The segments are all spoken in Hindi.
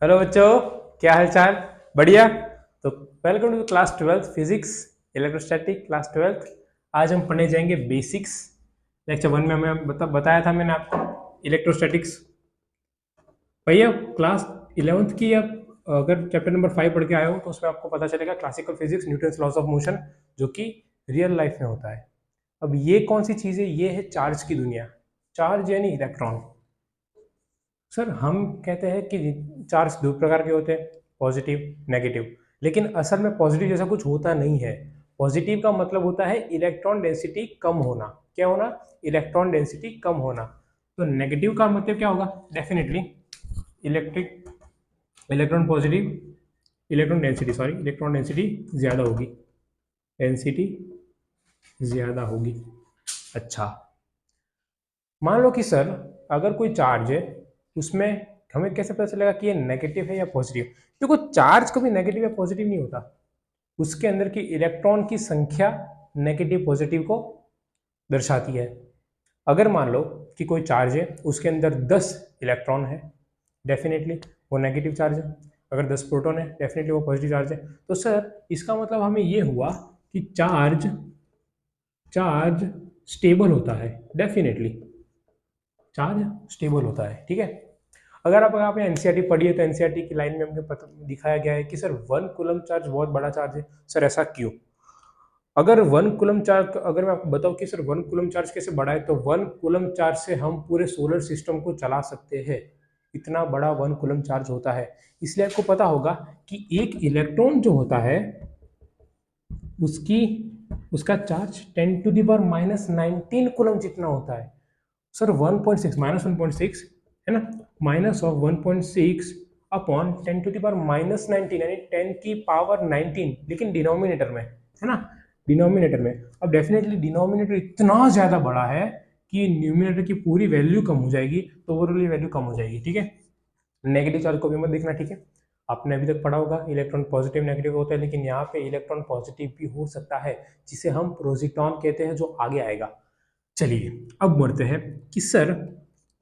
हेलो बच्चों, क्या हाल चाल? बढ़िया। तो welcome to class 12th physics electrostatic class 12th। आज हम पढ़ने जाएंगे बेसिक्स। लेक्चर 1 में हमें बताया था मैंने आपको इलेक्ट्रोस्टैटिक्स। भैया क्लास 11th की आप अगर चैप्टर नंबर 5 पढ़ के आए हो तो उसमें आपको पता चलेगा classical physics Newton's laws of motion, जो कि रियल लाइफ में होता है। अब ये कौन सी चीज़ है? ये है चार्ज की दुनिया। चार्ज यानी इलेक्ट्रॉन। सर हम कहते हैं कि चार्ज दो प्रकार के होते हैं, पॉजिटिव नेगेटिव। लेकिन असल में पॉजिटिव जैसा कुछ होता नहीं है। पॉजिटिव का मतलब होता है इलेक्ट्रॉन डेंसिटी कम होना। क्या होना? इलेक्ट्रॉन डेंसिटी कम होना। तो नेगेटिव का मतलब क्या होगा? Definitely electric electron positive electron density sorry electron density ज़्यादा होगी। डेंसिटी ज़्यादा होगी। अच्छा, मान लो कि सर अगर कोई चार्ज है, उसमें हमें कैसे पता चलेगा कि ये नेगेटिव है या पॉजिटिव? देखो, चार्ज कभी नेगेटिव या पॉजिटिव नहीं होता। उसके अंदर की इलेक्ट्रॉन की संख्या नेगेटिव पॉजिटिव को दर्शाती है। अगर मान लो कि कोई चार्ज है, उसके अंदर 10 इलेक्ट्रॉन है, डेफिनेटली वो नेगेटिव चार्ज है। अगर 10 प्रोटॉन है, डेफिनेटली वो पॉजिटिव चार्ज है। तो सर इसका मतलब हमें ये हुआ कि चार्ज चार्ज स्टेबल होता है। डेफिनेटली चार्ज स्टेबल होता है। ठीक है। अगर आप आपने एनसीईआरटी पढ़ी है तो एनसीईआरटी की लाइन में हमने दिखाया गया है कि सर 1 कूलम चार्ज बहुत बड़ा चार्ज है। सर ऐसा क्यों? अगर 1 कूलम चार्ज, अगर मैं आपको बताऊं कि सर 1 कूलम चार्ज कैसे बड़ा है, तो 1 कूलम चार्ज से हम पूरे सोलर सिस्टम को चला सकते हैं। इतना बड़ा 1 कूलम चार्ज होता है। इसलिए आपको पता होगा कि एक इलेक्ट्रॉन जो होता है उसकी उसका चार्ज 10⁻⁻19 कूलम जितना होता है। सर 1.6 -1.6 है ना, माइनस ऑफ 1.6 अपॉन 10⁻⁻19 यानी 10⁻19, लेकिन डिनोमिनेटर में है ना, डिनोमिनेटर में। अब डेफिनेटली डिनोमिनेटर इतना ज्यादा बड़ा है कि न्यूमिनेटर की पूरी वैल्यू कम हो जाएगी, तो ओवरऑल वैल्यू कम हो जाएगी। ठीक है। नेगेटिव चार्ज को भी मत देखना। ठीक है। आपने अभी तक पढ़ा होगा इलेक्ट्रॉन पॉजिटिव नेगेटिव होता है, लेकिन यहाँ पे इलेक्ट्रॉन पॉजिटिव भी हो सकता है, जिसे हम प्रोजिट्रॉन कहते हैं, जो आगे आएगा। चलिए अब बढ़ते हैं कि सर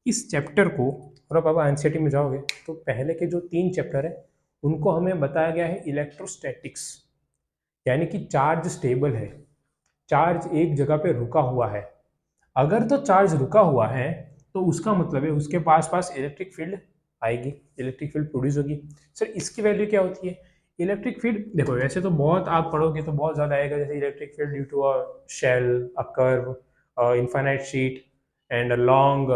इस चैप्टर को, और अब एनसीईआरटी में जाओगे तो पहले के जो 3 चैप्टर है उनको हमें बताया गया है इलेक्ट्रोस्टैटिक्स, यानी कि चार्ज स्टेबल है, चार्ज एक जगह पे रुका हुआ है। अगर तो चार्ज रुका हुआ है तो उसका मतलब है उसके पास पास इलेक्ट्रिक फील्ड आएगी, इलेक्ट्रिक फील्ड प्रोड्यूस होगी। सर इसकी वैल्यू क्या होती है? इलेक्ट्रिक फील्ड देखो, वैसे तो बहुत आप पढ़ोगे तो बहुत ज़्यादा आएगा, जैसे electric field due to a shell, a curve, infinite sheet and a long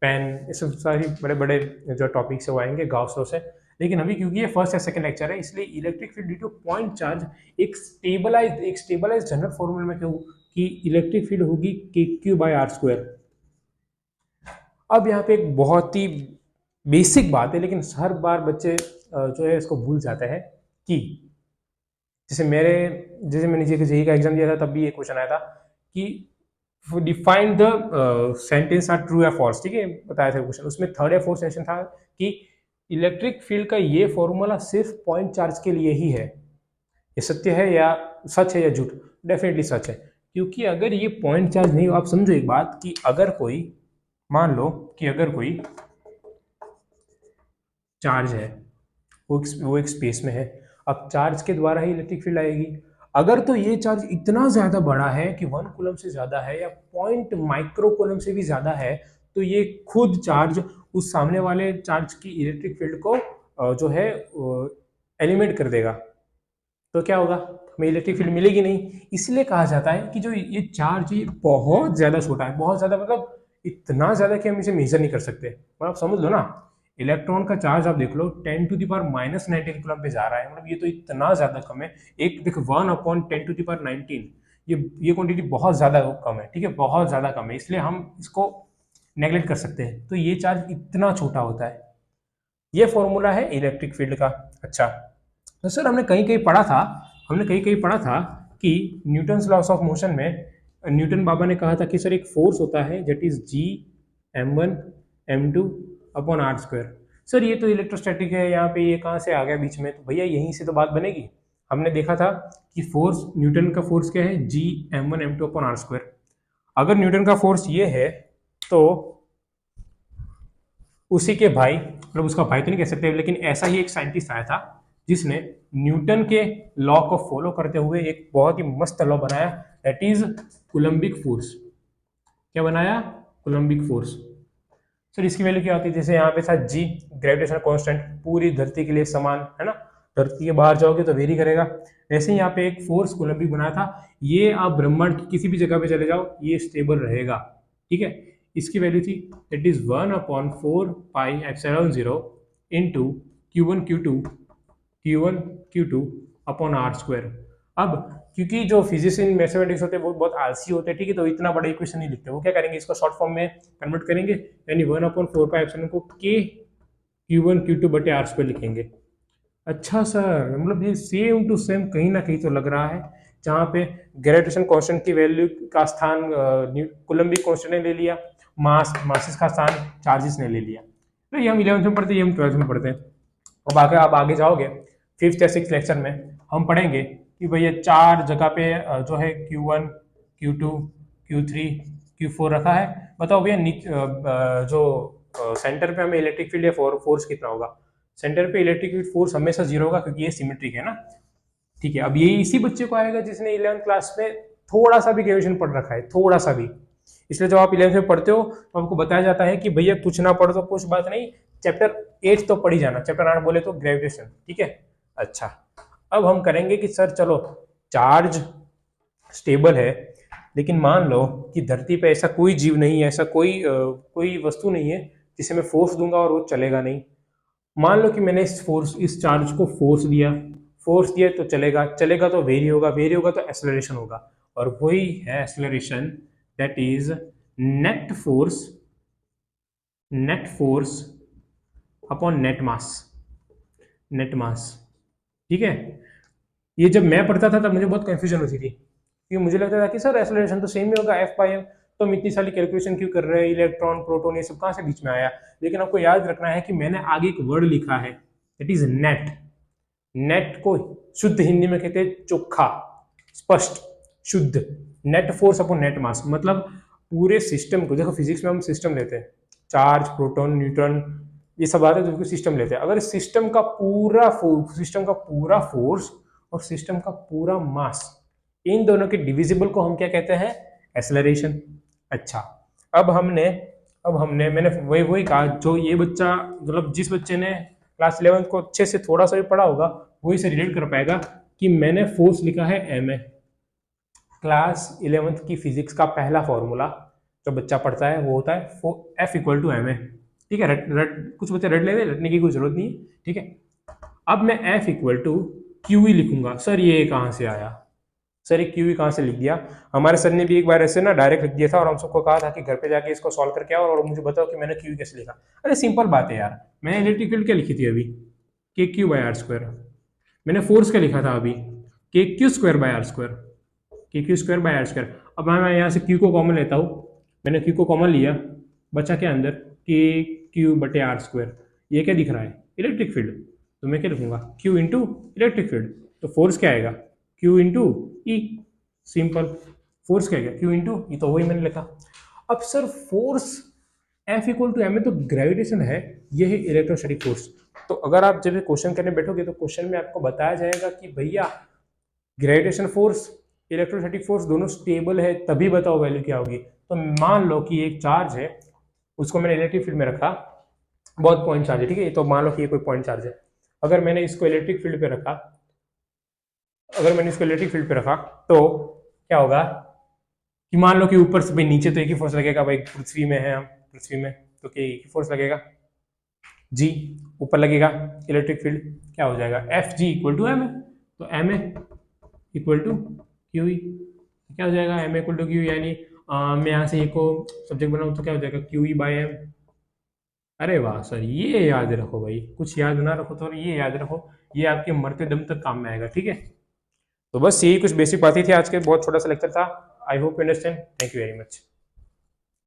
pen. ये सब सारी बड़े बड़े जो टॉपिक्स है वो आएंगे गाउस लॉ से। लेकिन अभी क्योंकि ये फर्स्ट या सेकंड लेक्चर है, इसलिए electric field due two point charge एक स्टेबलाइज जनरल फॉर्मूला में क्यों कि इलेक्ट्रिक फील्ड होगी के क्यू बाई आर स्क्वायर। अब यहाँ पे एक बहुत ही बेसिक बात है, लेकिन हर बार बच्चे जो है इसको भूल जाते हैं कि जैसे मैंने जेई का एग्जाम दिया था, तब भी ये क्वेश्चन आया था कि define the sentence are true या फॉल्स। ठीक है, बताया था क्वेश्चन, उसमें थर्ड या फोर्थ सेंटेंस था कि इलेक्ट्रिक फील्ड का ये फॉर्मूला सिर्फ पॉइंट चार्ज के लिए ही है। ये सत्य है या सच है या झूठ? डेफिनेटली सच है, क्योंकि अगर ये पॉइंट चार्ज नहीं हो, आप समझो एक बात कि अगर कोई, मान लो कि अगर कोई चार्ज है, वो एक स्पेस में है, अब चार्ज के द्वारा ही इलेक्ट्रिक फील्ड आएगी। अगर तो ये चार्ज इतना ज्यादा बड़ा है कि 1 कूलम से ज्यादा है या पॉइंट माइक्रो कूलम से भी ज्यादा है, तो ये खुद चार्ज उस सामने वाले चार्ज की इलेक्ट्रिक फील्ड को जो है एलिमिनेट कर देगा। तो क्या होगा? हमें इलेक्ट्रिक फील्ड मिलेगी नहीं। इसलिए कहा जाता है कि जो ये चार्ज ये बहुत ज्यादा छोटा है, बहुत ज्यादा मतलब इतना ज्यादा कि हम इसे मेजर नहीं कर सकते। और आप समझ लो ना, इलेक्ट्रॉन का चार्ज आप देख लो 10⁻⁻19 कूलम पे जा रहा है, मतलब ये तो इतना ज्यादा कम है। एक देखो 1/10⁻19, ये क्वांटिटी बहुत ज्यादा कम है। ठीक है, बहुत ज्यादा कम है, इसलिए हम इसको नेग्लेक्ट कर सकते हैं। तो ये चार्ज इतना छोटा होता है। ये फॉर्मूला है इलेक्ट्रिक फील्ड का। अच्छा, तो सर हमने कहीं कहीं पढ़ा था कि न्यूटन्स लॉस ऑफ मोशन में न्यूटन बाबा ने कहा था कि सर एक फोर्स होता है that is G m1 m2 upon are square. Sir ये तो इलेक्ट्रोस्टैटिक है, यहाँ पे ये कहाँ से आ गया बीच में? तो भैया यहीं से तो बात बनेगी। हमने देखा था कि फोर्स, न्यूटन का फोर्स क्या है? G m1 m2 upon are square. अगर न्यूटन का फोर्स ये है तो उसी के भाई, मतलब उसका भाई तो नहीं कह सकते, लेकिन ऐसा ही एक साइंटिस्ट आया था जिसने न्यूटन के लॉ को फॉलो करते हुए एक बहुत ही मस्त लॉ बनाया, दैट इज कूलम्बिक फोर्स। क्या बनाया? Coulombic force. सर इसकी वैल्यू क्या होती है? जैसे यहाँ पे था जी, ग्रेविटेशनल कांस्टेंट, पूरी धरती के लिए समान है ना, धरती के बाहर जाओगे तो वेरी करेगा। वैसे ही यहाँ पे एक फोर्स कूलम्बिक बनाया था, ये आप ब्रह्मांड की किसी भी जगह पे चले जाओ ये स्टेबल रहेगा, ठीक है। इसकी वैल्यू थी that is 1/4πε0 into Q1 Q2 upon are square. अब क्योंकि जो फिजिक्स इन मैथमेटिक्स होते हैं वो बहुत आलसी होते हैं, ठीक है, तो इतना बड़ा इक्वेशन नहीं लिखते। वो क्या करेंगे, इसको शॉर्ट फॉर्म में कन्वर्ट करेंगे, यानी 1/4πε को के Q1 Q2 बटे आर स्क्वायर लिखेंगे। अच्छा सर, मतलब ये सेम टू सेम कहीं ना कहीं तो लग रहा है, जहाँ पे ग्रेविटेशन कांस्टेंट की वैल्यू का स्थान कूलम्बिक कांस्टेंट ने ले लिया, मासेस का स्थान चार्जेस ने ले लिया। तो ये हम 11th में पढ़ते हैं, ये हम 12th में पढ़ते हैं। अब आगे जाओगे 5th या 6th लेक्चर में हम पढ़ेंगे कि भैया 4 जगह पे जो है Q1 Q2 Q3 Q4 रखा है। बताओ भैया जो सेंटर पे हमें इलेक्ट्रिक फील्ड या फोर्स कितना होगा? सेंटर पे इलेक्ट्रिक फील्ड फोर्स हमेशा 0 होगा, क्योंकि ये सिमेट्रिक है ना, ठीक है। अब ये इसी बच्चे को आएगा जिसने 11th क्लास में थोड़ा सा भी ग्रेविटेशन पढ़ रखा है, थोड़ा सा भी। इसलिए जब आप 11th में पढ़ते हो तो आपको बताया जाता है कि भैया कुछ ना पढ़ो तो कुछ बात नहीं, चैप्टर 8 तो पढ़ ही जाना, चैप्टर 8 बोले तो ग्रेविटेशन, ठीक है। अच्छा, अब हम करेंगे कि सर चलो चार्ज स्टेबल है, लेकिन मान लो कि धरती पे ऐसा कोई जीव नहीं है, ऐसा कोई वस्तु नहीं है जिसे मैं फोर्स दूंगा और वो चलेगा नहीं। मान लो कि मैंने इस चार्ज को फोर्स दिया तो चलेगा तो वेरी होगा तो एक्सेलरेशन होगा, और वही है acceleration, that is net force upon net mass, ठीक है। ये जब मैं पढ़ता था तब मुझे बहुत कंफ्यूजन होती थी, क्योंकि मुझे लगता था कि सर एक्सेलरेशन तो सेम ही होगा F/m, तो हम इतनी सारी कैलकुलेशन क्यों कर रहे हैं, इलेक्ट्रॉन प्रोटॉन ये सब कहाँ से बीच में आया। लेकिन आपको याद रखना है कि मैंने आगे एक वर्ड लिखा है, दैट इज नेट को शुद्ध हिंदी में कहते हैं चोखा, स्पष्ट, शुद्ध, नेट फोर्स अपॉन नेट मास। मतलब पूरे सिस्टम को, देखो फिजिक्स में हम सिस्टम लेते हैं, चार्ज, प्रोटॉन, न्यूट्रॉन, ये सब आते हैं, तो सिस्टम लेते हैं। अगर सिस्टम का पूरा फोर्स और सिस्टम का पूरा मास, इन दोनों के डिविजिबल को हम क्या कहते हैं? एक्सेलरेशन। अच्छा, अब मैंने वही कहा, जो ये बच्चा, मतलब जिस बच्चे ने क्लास 11th को अच्छे से थोड़ा सा भी पढ़ा होगा वही से रिलेट कर पाएगा कि मैंने फोर्स लिखा है ma। क्लास 11th की फिजिक्स का पहला फॉर्मूला जो बच्चा पढ़ता है वो होता है F = ma, ठीक है। कुछ बच्चे रटने की कोई जरूरत नहीं है, ठीक है। अब मैं F = QE लिखूंगा। सर ये कहाँ से आया? सर ये QE कहाँ से लिख दिया? हमारे सर ने भी एक बार ऐसे ना डायरेक्ट लिख दिया था, और हम सबको कहा था कि घर पे जाके इसको सॉल्व करके आओ और मुझे बताओ कि मैंने QE कैसे लिखा। अरे सिंपल बात है यार, मैंने इलेक्ट्रिक फील्ड क्या लिखी थी अभी? KQ/r²। मैंने फोर्स क्या लिखा था अभी? KQ²/r²। KQ²/r²। अब मैं यहाँ से Q को कॉमन लेता हूँ, मैंने Q को कॉमन लिया, बचा क्या अंदर? KQ/r²। ये क्या दिख रहा है? Electric field. तो मैं क्या लिखूंगा? Q × electric field. तो फोर्स क्या आएगा? Q × E। सिंपल। फोर्स क्या आएगा? Q × E। तो वही मैंने लिखा। अब सर फोर्स F = ma, तो ग्रेविटेशन है, ये है इलेक्ट्रोस्टैटिक फोर्स। तो अगर आप जब क्वेश्चन करने बैठोगे तो क्वेश्चन में आपको बताया जाएगा कि भैया ग्रेविटेशन फोर्स, इलेक्ट्रोस्टैटिक फोर्स दोनों स्टेबल है, तभी बताओ वैल्यू क्या होगी। तो मान लो कि एक चार्ज है, उसको मैंने इलेक्ट्रिक फील्ड में रखा, बहुत पॉइंट चार्ज है, ठीक है। तो मान लो कि ये कोई पॉइंट चार्ज है। अगर मैंने इसको इलेक्ट्रिक फील्ड पे रखा, तो क्या होगा कि मान लो कि ऊपर से, भाई नीचे तो एक ही फोर्स लगेगा, भाई पृथ्वी में है हम, पृथ्वी में तो क्या एक ही फोर्स लगेगा, G। ऊपर लगेगा इलेक्ट्रिक फील्ड, क्या हो जाएगा? Fg = ma। तो ma = QE, क्या हो जाएगा? ma = QE, यानी मैं यहाँ से एक को सब्जेक्ट बनाऊँ तो क्या हो जाएगा? QE/m। अरे वाह सर, ये याद रखो भाई, कुछ याद ना रखो तो ये याद रखो, ये आपके मरते दम तक काम में आएगा, ठीक है। तो बस यही कुछ बेसिक बातें थी, आज के बहुत छोटा सा लेक्चर था। I hope you understand. Thank you very much.